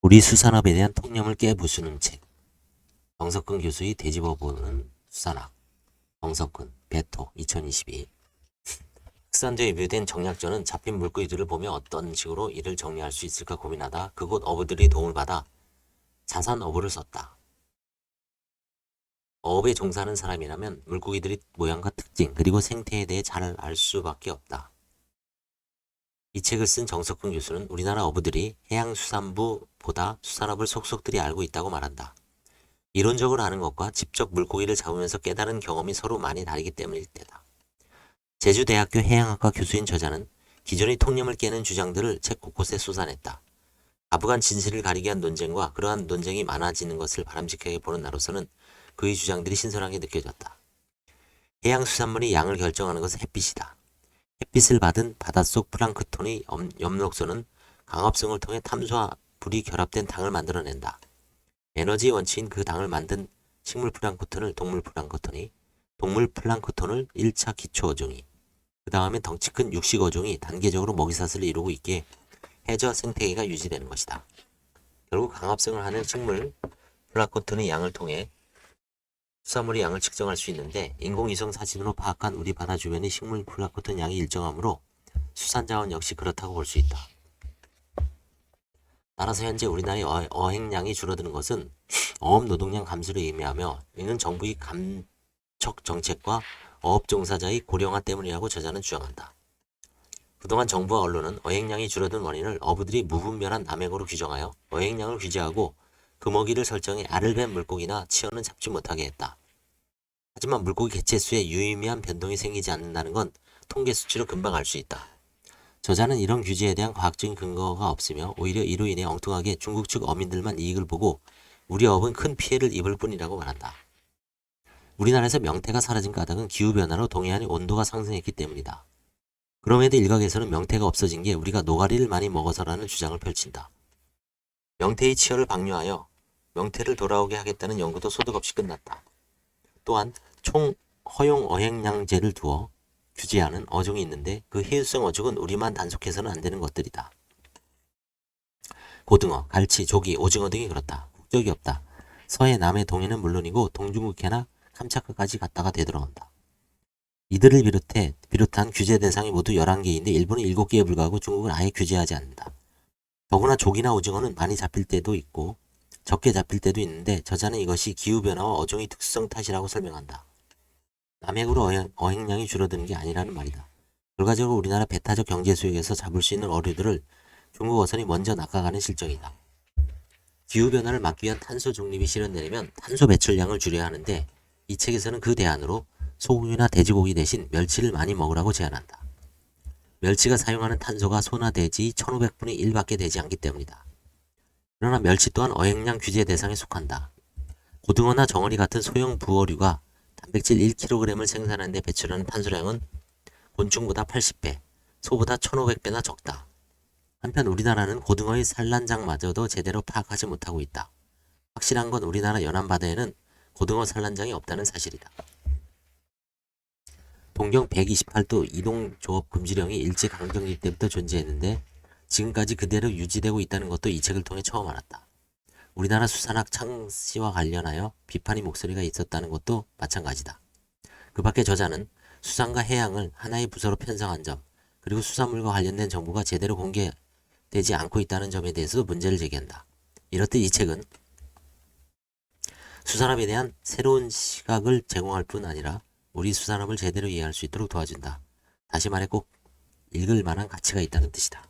우리 수산업에 대한 통념을 깨부수는 책. 정석근 교수의 되짚어보는 수산학. 정석근, 베토, 2022. 흑산도에 유배된 정약전은 잡힌 물고기들을 보며 어떤 식으로 이를 정리할 수 있을까 고민하다 그곳 어부들의 도움을 받아 자산 어부를 썼다. 어업에 종사하는 사람이라면 물고기들의 모양과 특징 그리고 생태에 대해 잘 알 수밖에 없다. 이 책을 쓴 정석근 교수는 우리나라 어부들이 해양수산부보다 수산업을 속속들이 알고 있다고 말한다. 이론적으로 아는 것과 직접 물고기를 잡으면서 깨달은 경험이 서로 많이 다르기 때문일 테다. 제주대학교 해양학과 교수인 저자는 기존의 통념을 깨는 주장들을 책 곳곳에 쏟아냈다. 가부간 진실을 가리기 위한 논쟁과 그러한 논쟁이 많아지는 것을 바람직하게 보는 나로서는 그의 주장들이 신선하게 느껴졌다. 해양수산물의 양을 결정하는 것은 햇빛이다. 햇빛을 받은 바닷속 플랑크톤의 엽록소는 강합성을 통해 탄소와 불이 결합된 당을 만들어낸다. 에너지의 원칙인 그 당을 만든 식물 플랑크톤을 동물 플랑크톤이, 동물 플랑크톤을 1차 기초 어종이, 그 다음에 덩치 큰 육식 어종이 단계적으로 먹이사슬을 이루고 있기에 해저 생태계가 유지되는 것이다. 결국 강합성을 하는 식물 플랑크톤의 양을 통해 수산물의 양을 측정할 수 있는데 인공위성 사진으로 파악한 우리 바다 주변의 식물 플랑크톤 양이 일정하므로 수산자원 역시 그렇다고 볼 수 있다. 따라서 현재 우리나라의 어획량이 줄어드는 것은 어업 노동량 감소를 의미하며 이는 정부의 감척 정책과 어업 종사자의 고령화 때문이라고 저자는 주장한다. 그동안 정부와 언론은 어획량이 줄어든 원인을 어부들이 무분별한 남획으로 규정하여 어획량을 규제하고 그 먹이를 설정해 알을 벤 물고기나 치어는 잡지 못하게 했다. 하지만 물고기 개체수에 유의미한 변동이 생기지 않는다는 건 통계 수치로 금방 알 수 있다. 저자는 이런 규제에 대한 과학적인 근거가 없으며 오히려 이로 인해 엉뚱하게 중국 측 어민들만 이익을 보고 우리 어업은 큰 피해를 입을 뿐이라고 말한다. 우리나라에서 명태가 사라진 까닭은 기후변화로 동해안의 온도가 상승했기 때문이다. 그럼에도 일각에서는 명태가 없어진 게 우리가 노가리를 많이 먹어서라는 주장을 펼친다. 명태의 치어를 방류하여 명태를 돌아오게 하겠다는 연구도 소득 없이 끝났다. 또한 총 허용 어획량제를 두어 규제하는 어종이 있는데 그 해유성 어종은 우리만 단속해서는 안 되는 것들이다. 고등어, 갈치, 조기, 오징어 등이 그렇다. 국적이 없다. 서해, 남해, 동해는 물론이고 동중국해나 캄차크까지 갔다가 되돌아온다. 이들을 비롯한 규제 대상이 모두 11개인데 일본은 7개에 불과하고 중국은 아예 규제하지 않는다. 더구나 조기나 오징어는 많이 잡힐 때도 있고 적게 잡힐 때도 있는데 저자는 이것이 기후변화와 어종의 특수성 탓이라고 설명한다. 남획으로 어획량이 줄어드는 게 아니라는 말이다. 결과적으로 우리나라 배타적 경제 수역에서 잡을 수 있는 어류들을 중국 어선이 먼저 낚아가는 실정이다. 기후변화를 막기 위한 탄소 중립이 실현되려면 탄소 배출량을 줄여야 하는데 이 책에서는 그 대안으로 소고기나 돼지고기 대신 멸치를 많이 먹으라고 제안한다. 멸치가 사용하는 탄소가 소나 돼지 1500분의 1밖에 되지 않기 때문이다. 그러나 멸치 또한 어획량 규제 대상에 속한다. 고등어나 정어리 같은 소형 부어류가 단백질 1kg을 생산하는 데 배출하는 탄소량은 곤충보다 80배, 소보다 1500배나 적다. 한편 우리나라는 고등어의 산란장마저도 제대로 파악하지 못하고 있다. 확실한 건 우리나라 연안바다에는 고등어 산란장이 없다는 사실이다. 동경 128도 이동조업 금지령이 일제강점기 때부터 존재했는데 지금까지 그대로 유지되고 있다는 것도 이 책을 통해 처음 알았다. 우리나라 수산학 창시와 관련하여 비판의 목소리가 있었다는 것도 마찬가지다. 그 밖에 저자는 수산과 해양을 하나의 부서로 편성한 점, 그리고 수산물과 관련된 정보가 제대로 공개되지 않고 있다는 점에 대해서도 문제를 제기한다. 이렇듯 이 책은 수산업에 대한 새로운 시각을 제공할 뿐 아니라 우리 수산업을 제대로 이해할 수 있도록 도와준다. 다시 말해 꼭 읽을 만한 가치가 있다는 뜻이다.